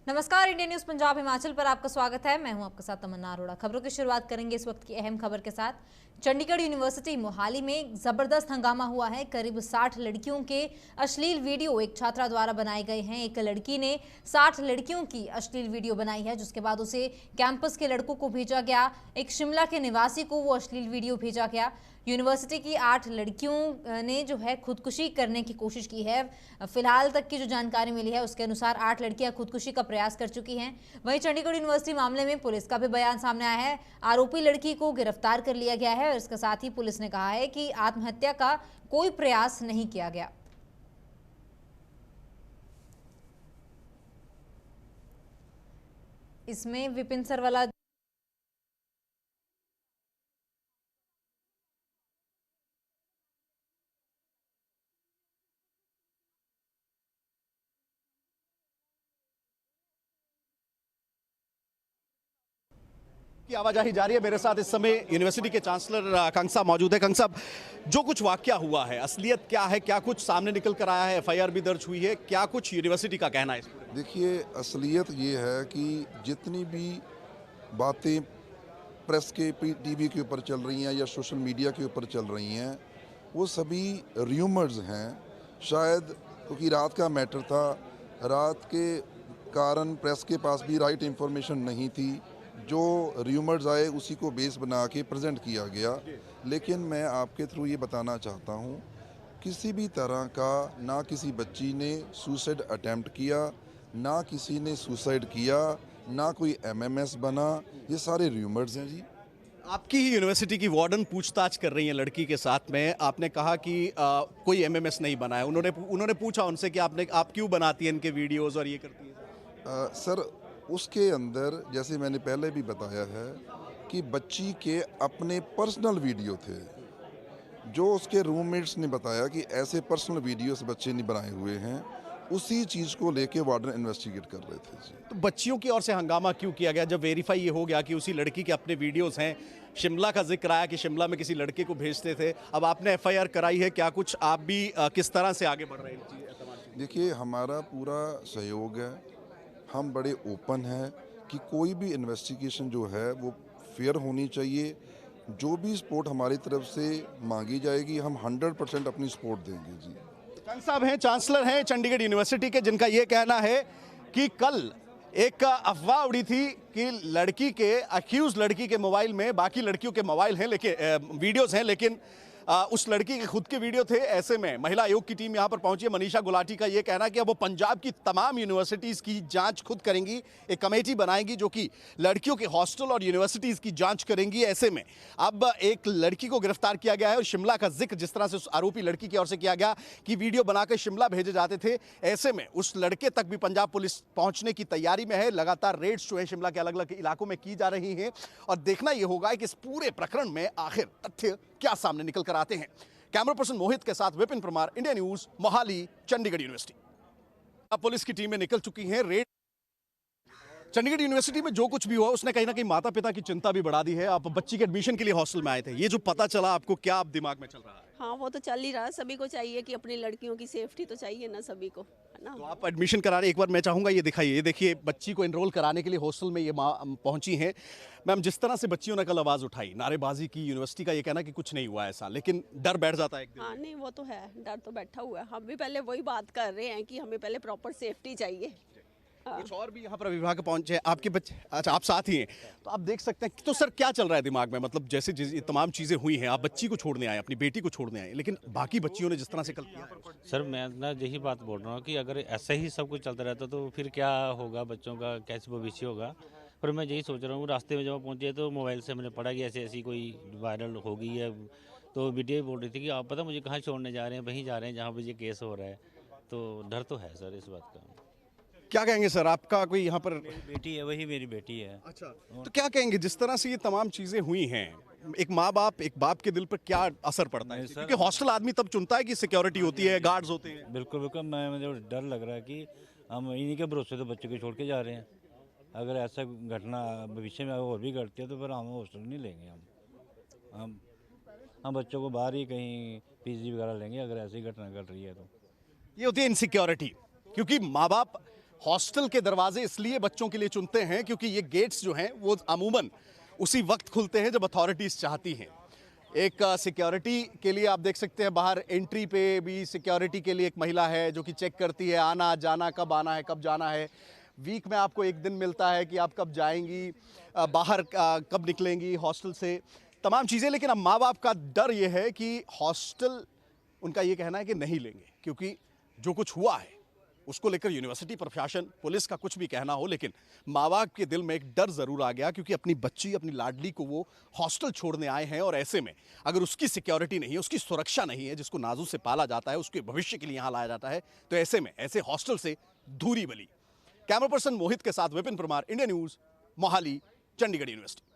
नमस्कार, India news Punjab Himachal पर आपका स्वागत है। मैं हूं आपके साथ तमन्ना अरोड़ा। खबरों की शुरुआत करेंगे इस वक्त की अहम खबर के साथ। चंडीगढ़ यूनिवर्सिटी मोहाली में जबरदस्त हंगामा हुआ है। करीब 60 लड़कियों के अश्लील वीडियो एक छात्रा द्वारा बनाए गए हैं। एक लड़की ने 60 लड़कियों की अश्लील वीडियो बनाई है, जिसके बाद उसे कैंपस के लड़कों को भेजा गया। एक शिमला के निवासी को वो अश्लील वीडियो भेजा गया। यूनिवर्सिटी की 8 लड़कियों ने जो है खुदकुशी करने की कोशिश की है। फिलहाल तक की जो जानकारी मिली है उसके अनुसार 8 लड़कियां खुदकुशी का प्रयास कर चुकी हैं। वहीं चंडीगढ़ यूनिवर्सिटी मामले में पुलिस का भी बयान सामने आया है। आरोपी लड़की को गिरफ्तार कर लिया गया है और इसके साथ ही पुलिस ने कहा है कि आत्महत्या का कोई प्रयास नहीं किया गया। इसमें विपिन सरवाला की आवाजाही जारी है। मेरे साथ इस समय यूनिवर्सिटी के चांसलर कंग साहब मौजूद है। कंग साहब, जो कुछ वाकया हुआ है, असलियत क्या है? क्या कुछ सामने निकल कर आया है? एफआईआर भी दर्ज हुई है। क्या कुछ यूनिवर्सिटी का कहना है? देखिए, असलियत ये है कि जितनी भी बातें प्रेस के टीवी के ऊपर चल रही हैं या सोशल मीडिया के ऊपर चल रही हैं, वो सभी र्यूमर्स हैं। शायद क्योंकि रात का मैटर था, रात के कारण प्रेस के पास भी राइट इंफॉर्मेशन नहीं थी। जो र्यूमर्स आए उसी को बेस बना के प्रेजेंट किया गया। लेकिन मैं आपके थ्रू ये बताना चाहता हूँ, किसी भी तरह का ना किसी बच्ची ने सुसाइड अटेम्प्ट किया, ना किसी ने सुसाइड किया, ना कोई एमएमएस बना। ये सारे र्यूमर्स हैं जी। आपकी ही यूनिवर्सिटी की वार्डन पूछताछ कर रही है लड़की के साथ में। आपने कहा कि कोई एमएमएस नहीं बना है। उन्होंने पूछा उनसे कि आप क्यों बनाती हैं इनके वीडियोस और ये करती है? सर, उसके अंदर जैसे मैंने पहले भी बताया है कि बच्ची के अपने पर्सनल वीडियो थे, जो उसके रूममेट्स ने बताया कि ऐसे पर्सनल वीडियोस बच्चे ने बनाए हुए हैं। उसी चीज़ को लेके वार्डन इन्वेस्टिगेट कर रहे थे जी। तो बच्चियों की ओर से हंगामा क्यों किया गया जब वेरीफाई ये हो गया कि उसी लड़की के अपने वीडियोस हैं? शिमला का जिक्र आया कि शिमला में किसी लड़के को भेजते थे। अब आपने एफआईआर कराई है, क्या कुछ आप भी किस तरह से आगे बढ़ रहे हैं? देखिए, हमारा पूरा सहयोग है। हम बड़े ओपन हैं कि कोई भी इन्वेस्टिगेशन जो है वो फेयर होनी चाहिए। जो भी सपोर्ट हमारी तरफ से मांगी जाएगी, हम 100% अपनी सपोर्ट देंगे जी। कंग साहब हैं, चांसलर हैं चंडीगढ़ यूनिवर्सिटी के, जिनका ये कहना है कि कल एक अफवाह उड़ी थी कि लड़की के अक्यूज लड़की के मोबाइल में बाकी लड़कियों के मोबाइल हैं, लेकिन वीडियोस हैं, लेकिन उस लड़की के खुद के वीडियो थे। ऐसे में महिला आयोग की टीम यहां पर पहुंची है। मनीषा गुलाटी का यह कहना है कि अब वो पंजाब की तमाम यूनिवर्सिटीज़ की जांच खुद करेंगी। एक कमेटी बनाएंगी जो कि लड़कियों के हॉस्टल और यूनिवर्सिटीज़ की जांच करेंगी। ऐसे में अब एक लड़की को गिरफ्तार किया गया है और शिमला का जिक्र जिस तरह से उस आरोपी लड़की की ओर से किया गया कि वीडियो बनाकर शिमला भेजे जाते थे, ऐसे में उस लड़के तक भी पंजाब पुलिस पहुंचने की तैयारी में है। लगातार रेड्स जो है शिमला के अलग अलग इलाकों में की जा रही हैं और देखना यह होगा कि इस पूरे प्रकरण में आखिर तथ्य क्या सामने निकल कर आते हैं। कैमरा पर्सन मोहित के साथ Vipin Parmar, India news, Mohali, Chandigarh university. अब पुलिस की टीमें निकल चुकी हैं। रेड चंडीगढ़ यूनिवर्सिटी में जो कुछ भी हुआ उसने कहीं ना कहीं माता पिता की चिंता भी बढ़ा दी है। आप बच्ची के एडमिशन के लिए हॉस्टल में आए थे, ये जो पता चला आपको, क्या आप दिमाग में चल रहा है? हाँ, वो तो चल ही रहा है। सभी को चाहिए कि अपनी लड़कियों की सेफ्टी तो चाहिए ना, सभी को, है ना। तो आप एडमिशन करा रहे, एक बार मैं चाहूंगा ये दिखाइए। ये देखिए, बच्ची को एनरोल कराने के लिए हॉस्टल में ये पहुंची हैं। मैम, जिस तरह से बच्चियों ने कल आवाज़ उठाई, नारेबाजी की, यूनिवर्सिटी का ये कहना कि कुछ नहीं हुआ ऐसा, लेकिन डर बैठ जाता है एक दिन। हाँ, नहीं वो तो है, डर तो बैठा हुआ है। हम भी पहले वही बात कर रहे हैं कि हमें पहले प्रॉपर सेफ्टी चाहिए। कुछ और भी यहाँ पर अभिभावक पहुंचे, आपके बच्चे, अच्छा आप साथ ही हैं, तो आप देख सकते हैं। तो सर, क्या चल रहा है दिमाग में? मतलब जैसे ये तमाम चीज़ें हुई हैं, आप बच्ची को छोड़ने आए, अपनी बेटी को छोड़ने आए, लेकिन बाकी बच्चियों ने जिस तरह से कल किया है। सर, मैं ना यही बात बोल रहा हूँ कि अगर ऐसा ही सब कुछ चलता रहता तो फिर क्या होगा, बच्चों का कैसे भविष्य होगा। पर मैं यही सोच रहा हूँ, रास्ते में जब पहुँचे तो मोबाइल से मैंने पढ़ा कि ऐसी ऐसी कोई वायरल हो गई है। तो वीडियो बोल रही थी कि आप पता मुझे कहाँ छोड़ने जा रहे हैं, वहीं जा रहे हैं जहाँ पर ये केस हो रहा है। तो डर तो है सर इस बात का। क्या कहेंगे सर, आपका कोई यहाँ पर? मेरी बेटी है, वही मेरी बेटी है। अच्छा, तो क्या कहेंगे जिस तरह से ये तमाम चीज़ें हुई हैं, एक माँ बाप, एक बाप के दिल पर क्या असर पड़ता है? क्योंकि हॉस्टल आदमी तब चुनता है कि सिक्योरिटी होती है, गार्ड्स होते हैं। बिल्कुल बिल्कुल, मुझे डर लग रहा है कि हम इन्हीं के भरोसे तो बच्चों को छोड़ के जा रहे हैं। अगर ऐसा घटना भविष्य में और भी घटती है तो फिर हम हॉस्टल नहीं लेंगे। हम बच्चों को बाहर ही कहीं पीजी वगैरह लेंगे अगर ऐसी घटना घट रही है तो। ये होती है इनसिक्योरिटी, क्योंकि माँ बाप हॉस्टल के दरवाजे इसलिए बच्चों के लिए चुनते हैं क्योंकि ये गेट्स जो हैं वो अमूमन उसी वक्त खुलते हैं जब अथॉरिटीज़ चाहती हैं। एक सिक्योरिटी के लिए आप देख सकते हैं बाहर एंट्री पे भी सिक्योरिटी के लिए एक महिला है जो कि चेक करती है आना जाना, कब आना है कब जाना है। वीक में आपको एक दिन मिलता है कि आप कब जाएंगी, बाहर कब निकलेंगी हॉस्टल से, तमाम चीज़ें। लेकिन अब माँ बाप का डर ये है कि हॉस्टल, उनका ये कहना है कि नहीं लेंगे क्योंकि जो कुछ हुआ है उसको लेकर यूनिवर्सिटी प्रशासन, पुलिस का कुछ भी कहना हो, लेकिन माँ बाप के दिल में एक डर ज़रूर आ गया क्योंकि अपनी बच्ची, अपनी लाडली को वो हॉस्टल छोड़ने आए हैं और ऐसे में अगर उसकी सिक्योरिटी नहीं है, उसकी सुरक्षा नहीं है, जिसको नाजू से पाला जाता है, उसके भविष्य के लिए यहाँ लाया जाता है, तो ऐसे में ऐसे हॉस्टल से दूरी बली। कैमरा पर्सन मोहित के साथ Vipin Parmar, India news, Mohali, Chandigarh university.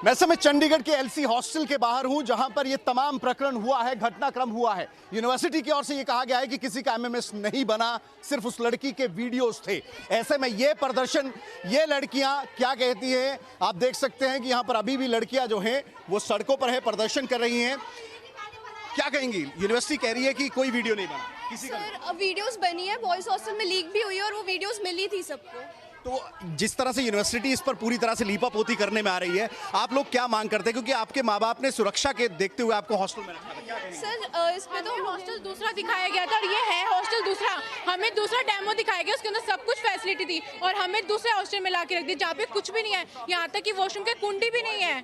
मैं समय चंडीगढ़ के एलसी हॉस्टल के बाहर हूं जहां पर यह तमाम प्रकरण हुआ है, घटनाक्रम हुआ है। यूनिवर्सिटी की ओर से यह कहा गया है कि किसी का एमएमएस नहीं बना, सिर्फ उस लड़की के वीडियोस थे। ऐसे में यह प्रदर्शन, ये लड़कियां क्या कहती हैं आप देख सकते हैं कि यहां पर अभी भी लड़कियां जो हैं वो सड़कों पर है, प्रदर्शन कर रही हैं। क्या कहेंगी? यूनिवर्सिटी कह रही है कि कोई वीडियो नहीं बना किसी का। सर, वीडियोस बनी है, बॉयज हॉस्टल में लीक भी हुई है और वो वीडियोस मिली थी सबको। तो जिस तरह से यूनिवर्सिटी इस पर पूरी तरह से लीपापोती करने में आ रही है, आप लोग क्या मांग करते हैं? क्योंकि आपके माँ बाप ने सुरक्षा के देखते हुए आपको हॉस्टल में रखा था। क्या कहेंगे? सर, इस पे तो हॉस्टल दूसरा दिखाया गया था और ये है हॉस्टल दूसरा। हमें दूसरा डेमो दिखाया गया, उसके अंदर सब कुछ फैसिलिटी थी और हमें दूसरे हॉस्टल में ला के रख दी जहाँ पे कुछ भी नहीं है। यहाँ तक कि वॉशरूम के कुंडी भी नहीं है।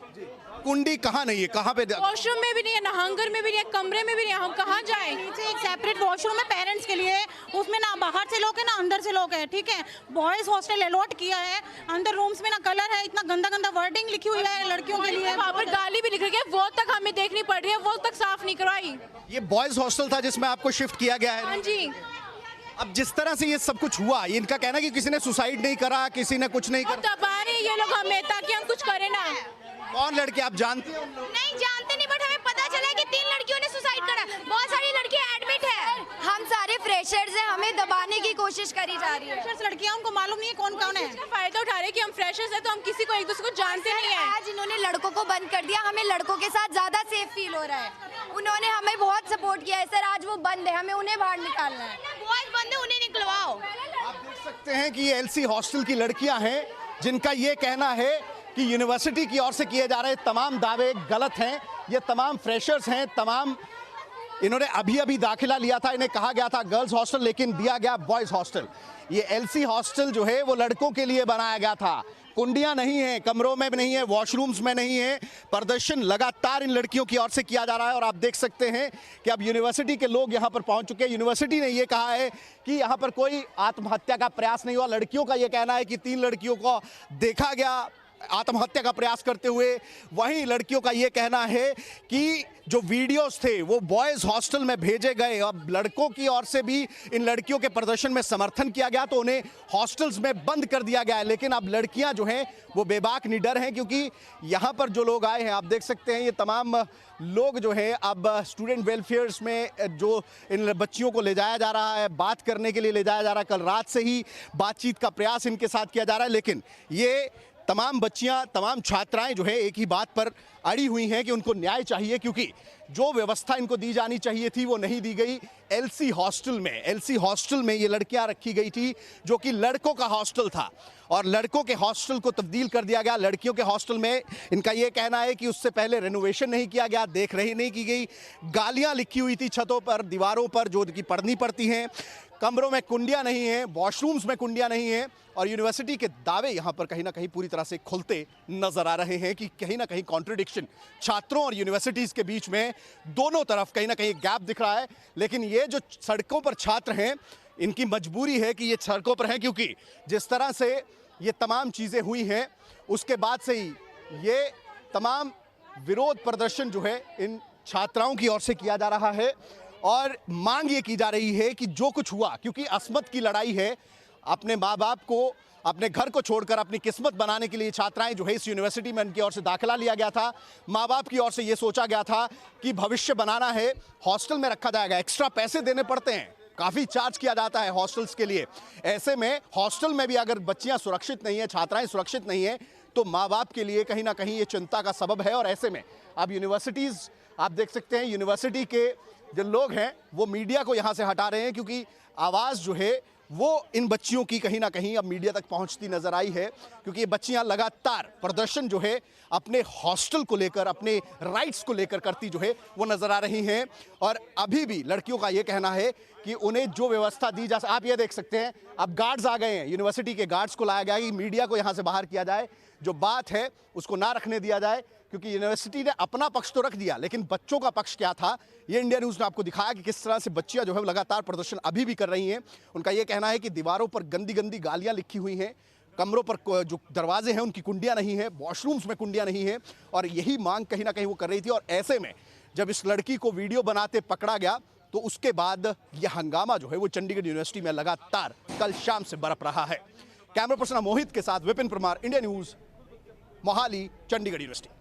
कुंडी कहाँ नहीं है? कहाँ पे? वॉशरूम में भी नहीं है, नहांगर में भी नहीं है, कमरे में भी नहीं है। हम कहाँ जाएं? नीचे एक सेपरेट वॉशरूम है पेरेंट्स के लिए, उसमें ना बाहर से लोग हैं ना अंदर से लोग हैं, ठीक है। बॉयज हॉस्टल अलॉट किया है, अंदर रूम्स में ना कलर है, इतना गंदा गंदा वर्डिंग लिखी हुई है लड़कियों के लिए, वहाँ पर गाली भी लिख रही है, वो तक हमें देखनी पड़ रही है, वो तक साफ नहीं करवाई। ये बॉयज हॉस्टल था जिसमें आपको शिफ्ट किया गया है? हाँ जी। अब जिस तरह से ये सब कुछ हुआ, इनका कहना है कि किसी ने सुसाइड नहीं करा, किसी ने कुछ नहीं करा। दबा रहे ये लोग हमें ताकि हम कुछ करें ना। कौन लड़के आप जानते हैं? नहीं जानते नहीं, बट हमें पता चला है कि 3 लड़कियों ने सुसाइड करा, बहुत सारी लड़कियां एडमिट है। हम सारे फ्रेशर्स हैं, हमें दबाने की कोशिश करी जा रही है। फ्रेशर्स लड़कियां, उनको मालूम नहीं है कौन कौन है। इसका फायदा उठा रहे हैं कि हम फ्रेशर्स हैं तो हम किसी को एक दूसरे को जानते नहीं है। आज इन्होंने लड़कों को बंद कर दिया, हमें लड़कों के साथ ज्यादा सेफ फील हो रहा है। उन्होंने हमें बहुत सपोर्ट किया है सर, आज वो बंद है, हमें उन्हें बाहर निकालना है। बॉयज बंद है, उन्हें निकलवाओ। आप देख सकते हैं कि ये एलसी हॉस्टल की लड़कियां हैं जिनका ये कहना है कि यूनिवर्सिटी की ओर से किए जा रहे तमाम दावे गलत हैं। ये तमाम फ्रेशर्स हैं, तमाम इन्होंने अभी अभी दाखिला लिया था, इन्हें कहा गया था गर्ल्स हॉस्टल लेकिन दिया गया बॉयज हॉस्टल। ये एलसी हॉस्टल जो है वो लड़कों के लिए बनाया गया था। कुंडियां नहीं हैं, कमरों में भी नहीं है, वॉशरूम्स में नहीं है। प्रदर्शन लगातार इन लड़कियों की ओर से किया जा रहा है और आप देख सकते हैं कि अब यूनिवर्सिटी के लोग यहां पर पहुंच चुके हैं। यूनिवर्सिटी ने यह कहा है कि यहां पर कोई आत्महत्या का प्रयास नहीं हुआ। लड़कियों का यह कहना है कि 3 लड़कियों को देखा गया आत्महत्या का प्रयास करते हुए। वहीं लड़कियों का यह कहना है कि जो वीडियोस थे वो बॉयज हॉस्टल में भेजे गए। अब लड़कों की ओर से भी इन लड़कियों के प्रदर्शन में समर्थन किया गया तो उन्हें हॉस्टल्स में बंद कर दिया गया है। लेकिन अब लड़कियां जो हैं वो बेबाक निडर हैं क्योंकि यहां पर जो लोग आए हैं आप देख सकते हैं, ये तमाम लोग जो हैं अब स्टूडेंट वेलफेयर्स में जो इन बच्चियों को ले जाया जा रहा है, बात करने के लिए ले जाया जा रहा है। कल रात से ही बातचीत का प्रयास इनके साथ किया जा रहा है, लेकिन ये तमाम बच्चियां, तमाम छात्राएं जो है एक ही बात पर अड़ी हुई हैं कि उनको न्याय चाहिए क्योंकि जो व्यवस्था इनको दी जानी चाहिए थी वो नहीं दी गई। एलसी हॉस्टल में ये लड़कियां रखी गई थी जो कि लड़कों का हॉस्टल था और लड़कों के हॉस्टल को तब्दील कर दिया गया लड़कियों के हॉस्टल में। इनका ये कहना है कि उससे पहले रेनोवेशन नहीं किया गया, देख रही नहीं की गई, गालियां लिखी हुई थी छतों पर, दीवारों पर जो कि पढ़नी पड़ती हैं, कमरों में कुंडियां नहीं हैं, वॉशरूम्स में कुंडियां नहीं हैं। और यूनिवर्सिटी के दावे यहां पर कहीं ना कहीं पूरी तरह से खुलते नजर आ रहे हैं कि कहीं ना कहीं कॉन्ट्रडिक्शन छात्रों और यूनिवर्सिटीज़ के बीच में दोनों तरफ कहीं ना कहीं गैप दिख रहा है। लेकिन ये जो सड़कों पर छात्र हैं इनकी मजबूरी है कि ये सड़कों पर हैं क्योंकि जिस तरह से ये तमाम चीज़ें हुई हैं उसके बाद से ही ये तमाम विरोध प्रदर्शन जो है इन छात्राओं की ओर से किया जा रहा है और मांग ये की जा रही है कि जो कुछ हुआ, क्योंकि अस्मत की लड़ाई है अपने माँ बाप को, अपने घर को छोड़कर अपनी किस्मत बनाने के लिए छात्राएं जो है इस यूनिवर्सिटी में उनकी ओर से दाखिला लिया गया था। माँ बाप की ओर से ये सोचा गया था कि भविष्य बनाना है, हॉस्टल में रखा जाएगा, एक्स्ट्रा पैसे देने पड़ते हैं, काफ़ी चार्ज किया जाता है हॉस्टल्स के लिए। ऐसे में हॉस्टल में भी अगर बच्चियां सुरक्षित नहीं है, छात्राएं सुरक्षित नहीं है, तो माँ बाप के लिए कहीं ना कहीं ये चिंता का सबब है। और ऐसे में अब यूनिवर्सिटीज़, आप देख सकते हैं यूनिवर्सिटी के जो लोग हैं वो मीडिया को यहाँ से हटा रहे हैं, क्योंकि आवाज़ जो है वो इन बच्चियों की कहीं ना कहीं अब मीडिया तक पहुंचती नजर आई है, क्योंकि ये बच्चियां लगातार प्रदर्शन जो है अपने हॉस्टल को लेकर, अपने राइट्स को लेकर करती जो है वो नजर आ रही हैं। और अभी भी लड़कियों का ये कहना है कि उन्हें जो व्यवस्था दी जा, आप ये देख सकते हैं अब गार्ड्स आ गए हैं, यूनिवर्सिटी के गार्ड्स को लाया गया है कि मीडिया को यहाँ से बाहर किया जाए, जो बात है उसको ना रखने दिया जाए, क्योंकि यूनिवर्सिटी ने अपना पक्ष तो रख दिया, लेकिन बच्चों का पक्ष क्या था ये इंडिया न्यूज़ ने आपको दिखाया कि किस तरह से बच्चियां जो है लगातार प्रदर्शन अभी भी कर रही हैं। उनका ये कहना है कि दीवारों पर गंदी गंदी गालियां लिखी हुई हैं, कमरों पर जो दरवाजे हैं उनकी कुंडियां नहीं है, वॉशरूम्स में कुंडियां नहीं है, और यही मांग कहीं ना कहीं वो कर रही थी। और ऐसे में जब इस लड़की को वीडियो बनाते पकड़ा गया तो उसके बाद यह हंगामा जो है वो चंडीगढ़ यूनिवर्सिटी में लगातार कल शाम से बरप रहा है। कैमरा पर्सन मोहित के साथ Vipin Parmar, India news, Mohali, Chandigarh university.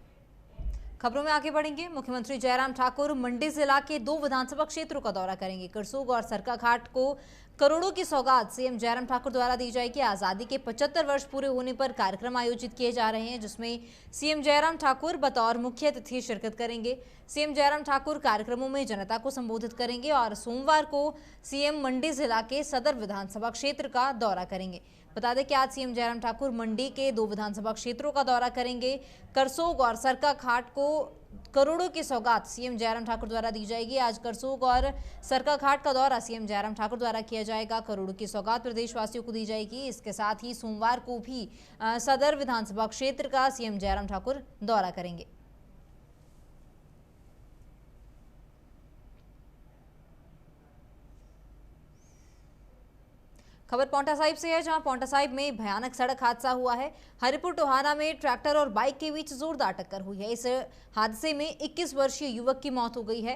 खबरों में आगे बढ़ेंगे। मुख्यमंत्री जयराम ठाकुर मंडी जिला के 2 विधानसभा क्षेत्रों का दौरा करेंगे। करसोग और सरकाघाट को करोड़ों की सौगात सीएम जयराम ठाकुर द्वारा दी जाएगी। आज़ादी के 75 वर्ष पूरे होने पर कार्यक्रम आयोजित किए जा रहे हैं, जिसमें सीएम जयराम ठाकुर बतौर मुख्य अतिथि शिरकत करेंगे। सीएम जयराम ठाकुर कार्यक्रमों में जनता को संबोधित करेंगे और सोमवार को सीएम मंडी जिला के सदर विधानसभा क्षेत्र का दौरा करेंगे। बता दें कि आज सीएम जयराम ठाकुर मंडी के 2 विधानसभा क्षेत्रों का दौरा करेंगे। करसोग और सरकाघाट को करोड़ों की सौगात सीएम जयराम ठाकुर द्वारा दी जाएगी। आज करसोग और सरकाघाट का दौरा सीएम जयराम ठाकुर द्वारा किया जाएगा। करोड़ों की सौगात प्रदेशवासियों को दी जाएगी। इसके साथ ही सोमवार को भी सदर विधानसभा क्षेत्र का सीएम जयराम ठाकुर दौरा करेंगे। खबर पांवटा साहिब से है, जहां पांवटा साहिब में भयानक सड़क हादसा हुआ है। हरिपुर टोहाना में ट्रैक्टर और बाइक के बीच जोरदार टक्कर हुई है। इस हादसे में 21 वर्षीय युवक की मौत हो गई है।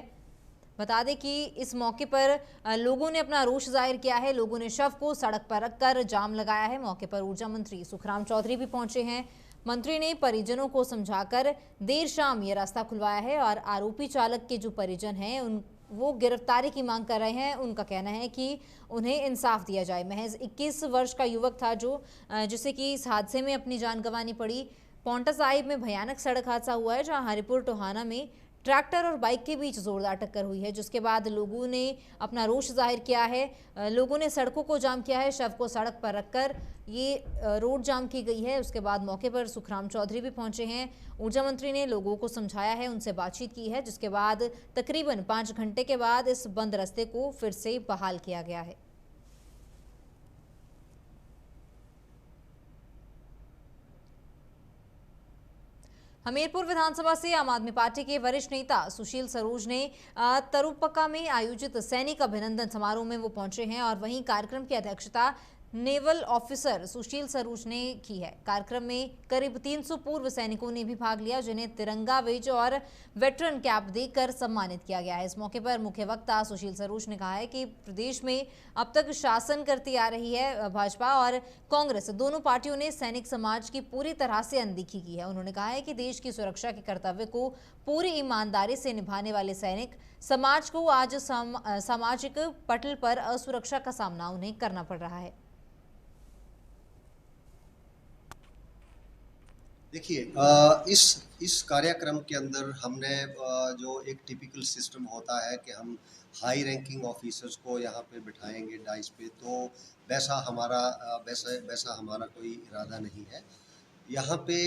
बता दें कि इस मौके पर लोगों ने अपना रोष जाहिर किया है। लोगों ने शव को सड़क पर रखकर जाम लगाया है। मौके पर ऊर्जा मंत्री सुखराम चौधरी भी पहुंचे हैं। मंत्री ने परिजनों को समझाकर देर शाम ये रास्ता खुलवाया है और आरोपी चालक के जो परिजन हैं वो गिरफ्तारी की मांग कर रहे हैं। उनका कहना है कि उन्हें इंसाफ दिया जाए। महज 21 वर्ष का युवक था जिसे कि इस हादसे में अपनी जान गंवानी पड़ी। पांवटा साहिब में भयानक सड़क हादसा हुआ है, जहां हरिपुर टोहाना में ट्रैक्टर और बाइक के बीच जोरदार टक्कर हुई है, जिसके बाद लोगों ने अपना रोष जाहिर किया है। लोगों ने सड़कों को जाम किया है। शव को सड़क पर रखकर ये रोड जाम की गई है। उसके बाद मौके पर सुखराम चौधरी भी पहुंचे हैं। ऊर्जा मंत्री ने लोगों को समझाया है, उनसे बातचीत की है, जिसके बाद तकरीबन 5 घंटे के बाद इस बंद रास्ते को फिर से बहाल किया गया है। हमीरपुर विधानसभा से आम आदमी पार्टी के वरिष्ठ नेता सुशील सरोज ने तरुपका में आयोजित सैनिक अभिनंदन समारोह में वो पहुंचे हैं और वहीं कार्यक्रम की अध्यक्षता नेवल ऑफिसर सुशील सरोज ने की है। कार्यक्रम में करीब 300 पूर्व सैनिकों ने भी भाग लिया, जिन्हें तिरंगा वेज और वेटरन कैप देकर सम्मानित किया गया है। इस मौके पर मुख्य वक्ता सुशील सरोज ने कहा है कि प्रदेश में अब तक शासन करती आ रही है भाजपा और कांग्रेस, दोनों पार्टियों ने सैनिक समाज की पूरी तरह से अनदेखी की है। उन्होंने कहा है कि देश की सुरक्षा के कर्तव्य को पूरी ईमानदारी से निभाने वाले सैनिक समाज को आज सामाजिक पटल पर असुरक्षा का सामना उन्हें करना पड़ रहा है। देखिए, इस कार्यक्रम के अंदर हमने जो एक टिपिकल सिस्टम होता है कि हम हाई रैंकिंग ऑफिसर्स को यहाँ पे बिठाएंगे डाइस पे, तो वैसा हमारा कोई इरादा नहीं है। यहाँ पे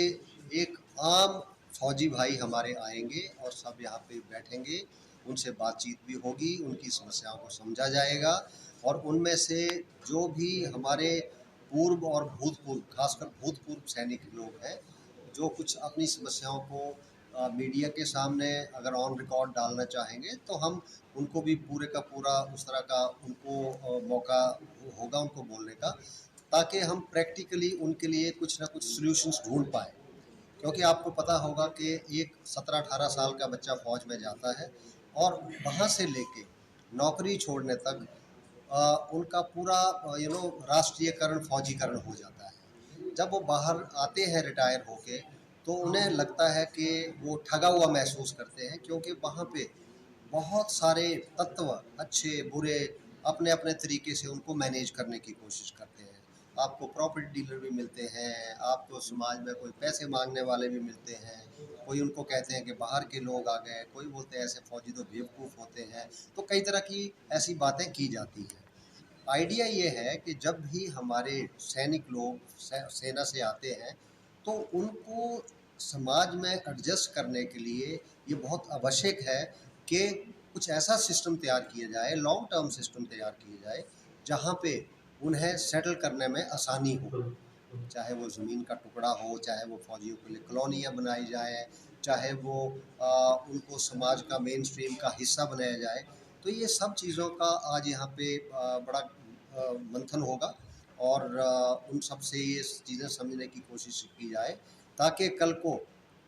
एक आम फौजी भाई हमारे आएंगे और सब यहाँ पे बैठेंगे, उनसे बातचीत भी होगी, उनकी समस्याओं को समझा जाएगा और उनमें से जो भी हमारे पूर्व और भूतपूर्व, खासकर भूतपूर्व सैनिक लोग हैं, जो कुछ अपनी समस्याओं को मीडिया के सामने अगर ऑन रिकॉर्ड डालना चाहेंगे, तो हम उनको भी पूरे का पूरा उस तरह का उनको मौका होगा उनको बोलने का, ताकि हम प्रैक्टिकली उनके लिए कुछ ना कुछ सॉल्यूशंस ढूंढ पाए। क्योंकि आपको पता होगा कि एक 17-18 साल का बच्चा फ़ौज में जाता है और वहाँ से लेके नौकरी छोड़ने तक उनका पूरा राष्ट्रीयकरण, फौजीकरण हो जाता है। जब वो बाहर आते हैं रिटायर होके, तो उन्हें लगता है कि वो ठगा हुआ महसूस करते हैं, क्योंकि वहाँ पे बहुत सारे तत्व, अच्छे बुरे, अपने अपने तरीके से उनको मैनेज करने की कोशिश करते हैं। आपको प्रॉपर्टी डीलर भी मिलते हैं, आपको समाज में कोई पैसे मांगने वाले भी मिलते हैं, कोई उनको कहते हैं कि बाहर के लोग आ गए, कोई बोलते हैं ऐसे फौजी तो बेवकूफ़ होते हैं। तो कई तरह की ऐसी बातें की जाती हैं। आइडिया ये है कि जब भी हमारे सैनिक लोग सेना से आते हैं, तो उनको समाज में एडजस्ट करने के लिए ये बहुत आवश्यक है कि कुछ ऐसा सिस्टम तैयार किया जाए, लॉन्ग टर्म सिस्टम तैयार किया जाए, जहाँ पे उन्हें सेटल करने में आसानी हो। चाहे वो ज़मीन का टुकड़ा हो, चाहे वो फौजियों के लिए कॉलोनियाँ बनाई जाएँ, चाहे वो उनको समाज का मेन स्ट्रीम का हिस्सा बनाया जाए। तो ये सब चीज़ों का आज यहाँ पे बड़ा मंथन होगा, और उन सब से ये चीज़ें समझने की कोशिश की जाए, ताकि कल को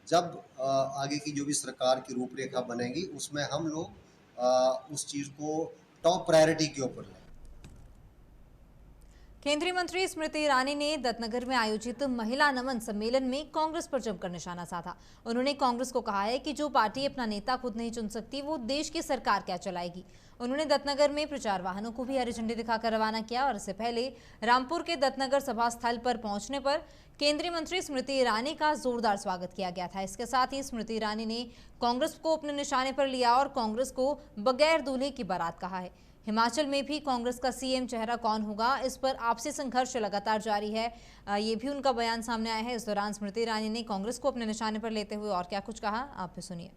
जब आगे की जो भी सरकार की रूपरेखा बनेगी, उसमें हम लोग उस चीज़ को टॉप प्रायोरिटी के ऊपर लें। केंद्रीय मंत्री स्मृति ईरानी ने दत्तनगर में आयोजित महिला नमन सम्मेलन में कांग्रेस पर जमकर निशाना साधा। उन्होंने कांग्रेस को कहा है कि जो पार्टी अपना नेता खुद नहीं चुन सकती, वो देश की सरकार क्या चलाएगी। उन्होंने दत्तनगर में प्रचार वाहनों को भी हरी झंडी दिखाकर रवाना किया, और इससे पहले रामपुर के दत्तनगर सभा स्थल पर पहुंचने पर केंद्रीय मंत्री स्मृति ईरानी का जोरदार स्वागत किया गया था। इसके साथ ही स्मृति ईरानी ने कांग्रेस को अपने निशाने पर लिया और कांग्रेस को बगैर दूल्हे की बारात कहा है। हिमाचल में भी कांग्रेस का सीएम चेहरा कौन होगा, इस पर आपसी संघर्ष लगातार जारी है। ये भी उनका बयान सामने आया है। इस दौरान स्मृति ईरानी ने कांग्रेस को अपने निशाने पर लेते हुए और क्या कुछ कहा, आप भी सुनिए।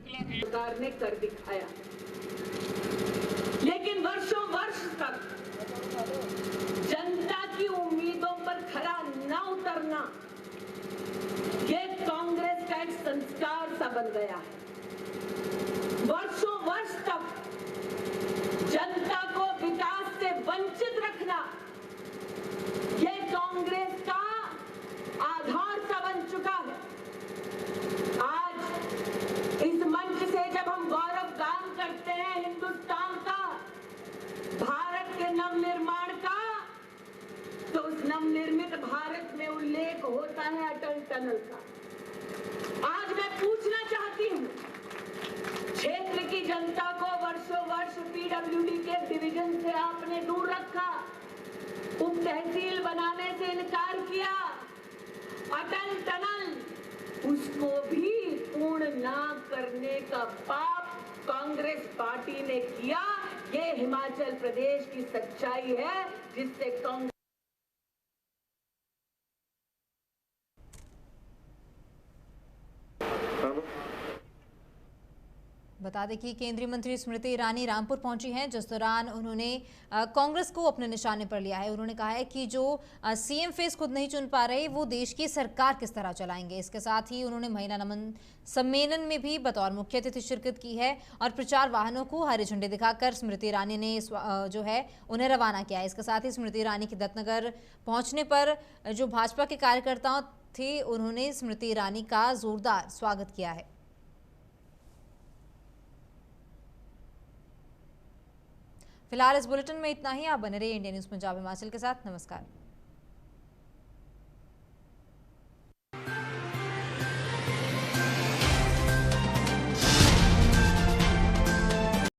सरकार ने कर दिखाया, लेकिन वर्षों वर्ष तक जनता की उम्मीदों पर खरा न उतरना, ये कांग्रेस का एक संस्कार सा बन गया है। वर्षों वर्ष तक जनता को विकास से वंचित रखना, यह कांग्रेस का आधार सा बन चुका है। आज इस मंच से जब हम गौरव गान करते हैं हिंदुस्तान का, भारत के नवनिर्माण का, तो उस नवनिर्मित भारत में उल्लेख होता है अटल टनल का। आज मैं पूछना चाहती हूँ, क्षेत्र की जनता को वर्षों वर्ष पीडब्ल्यूडी के डिवीजन से आपने दूर रखा, उप तहसील बनाने से इनकार किया, अटल टनल उसको भी पूर्ण न करने का पाप कांग्रेस पार्टी ने किया। ये हिमाचल प्रदेश की सच्चाई है, जिससे कांग्रेस बता दें कि केंद्रीय मंत्री स्मृति ईरानी रामपुर पहुंची हैं, जिस दौरान उन्होंने कांग्रेस को अपने निशाने पर लिया है। उन्होंने कहा है कि जो सीएम फेस खुद नहीं चुन पा रहे, वो देश की सरकार किस तरह चलाएंगे। इसके साथ ही उन्होंने महिला नमन सम्मेलन में भी बतौर मुख्य अतिथि शिरकत की है, और प्रचार वाहनों को हरी झंडी दिखाकर स्मृति ईरानी ने जो है उन्हें रवाना किया है। इसके साथ ही स्मृति ईरानी के दत्तनगर पहुँचने पर जो भाजपा के कार्यकर्ता थे, उन्होंने स्मृति ईरानी का जोरदार स्वागत किया है। फिलहाल इस बुलेटिन में इतना ही। आप बने रहिए इंडिया न्यूज़ पंजाब हिमाचल के साथ। नमस्कार।